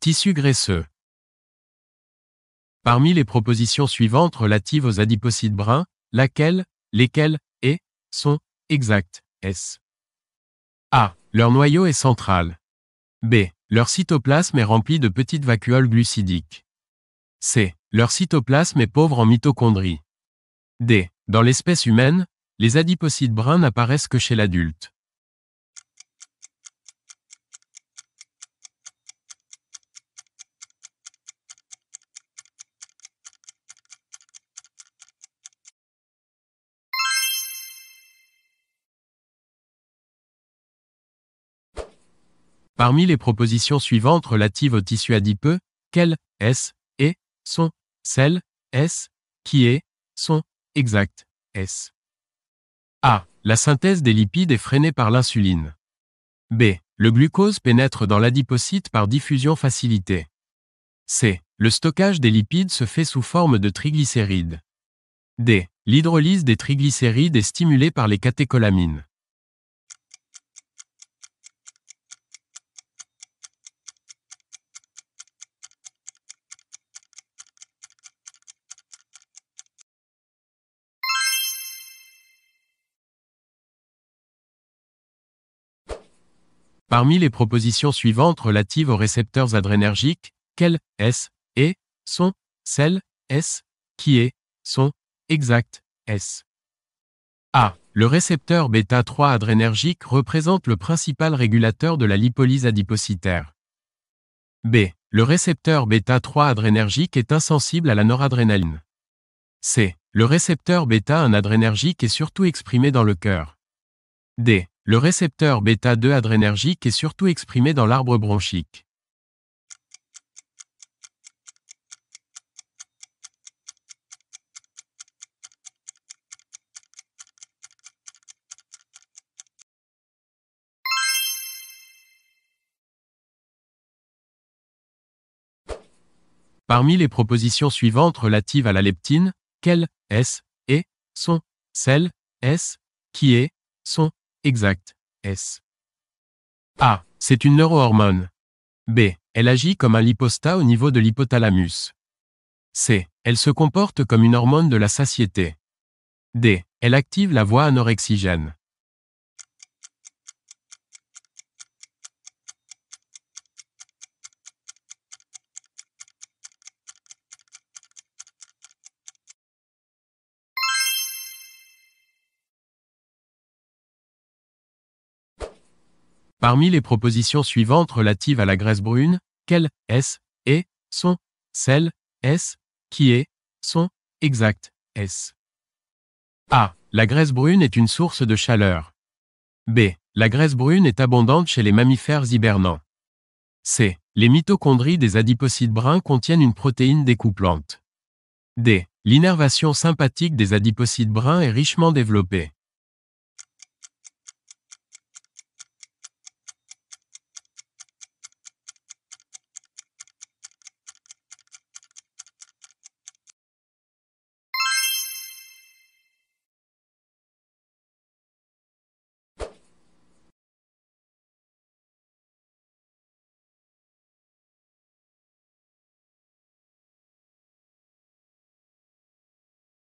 Tissu graisseux. Parmi les propositions suivantes relatives aux adipocytes bruns, laquelle, lesquels, et, sont, exactes, S. A. Leur noyau est central. B. Leur cytoplasme est rempli de petites vacuoles glucidiques. C. Leur cytoplasme est pauvre en mitochondries. D. Dans l'espèce humaine, les adipocytes bruns n'apparaissent que chez l'adulte. Parmi les propositions suivantes relatives au tissu adipeux, quelles, S, et, sont, celles, S, qui est, sont, exactes, S. A. La synthèse des lipides est freinée par l'insuline. B. Le glucose pénètre dans l'adipocyte par diffusion facilitée. C. Le stockage des lipides se fait sous forme de triglycérides. D. L'hydrolyse des triglycérides est stimulée par les catécholamines. Parmi les propositions suivantes relatives aux récepteurs adrénergiques, quelles, S, et, sont, celles, S, qui est, sont, exactes, S. A. Le récepteur bêta-3 adrénergique représente le principal régulateur de la lipolyse adipocytaire. B. Le récepteur bêta-3 adrénergique est insensible à la noradrénaline. C. Le récepteur bêta-1 adrénergique est surtout exprimé dans le cœur. D. Le récepteur bêta-2 adrénergique est surtout exprimé dans l'arbre bronchique. Parmi les propositions suivantes relatives à la leptine, quelles, S, et, sont, celles, S, qui est, sont, exactes, S. A. C'est une neurohormone. B. Elle agit comme un lipostat au niveau de l'hypothalamus. C. Elle se comporte comme une hormone de la satiété. D. Elle active la voie anorexigène. Parmi les propositions suivantes relatives à la graisse brune, quelles, S, et, sont, celles, S, qui est, sont, exactes, S. A. La graisse brune est une source de chaleur. B. La graisse brune est abondante chez les mammifères hibernants. C. Les mitochondries des adipocytes bruns contiennent une protéine découplante. D. L'innervation sympathique des adipocytes bruns est richement développée.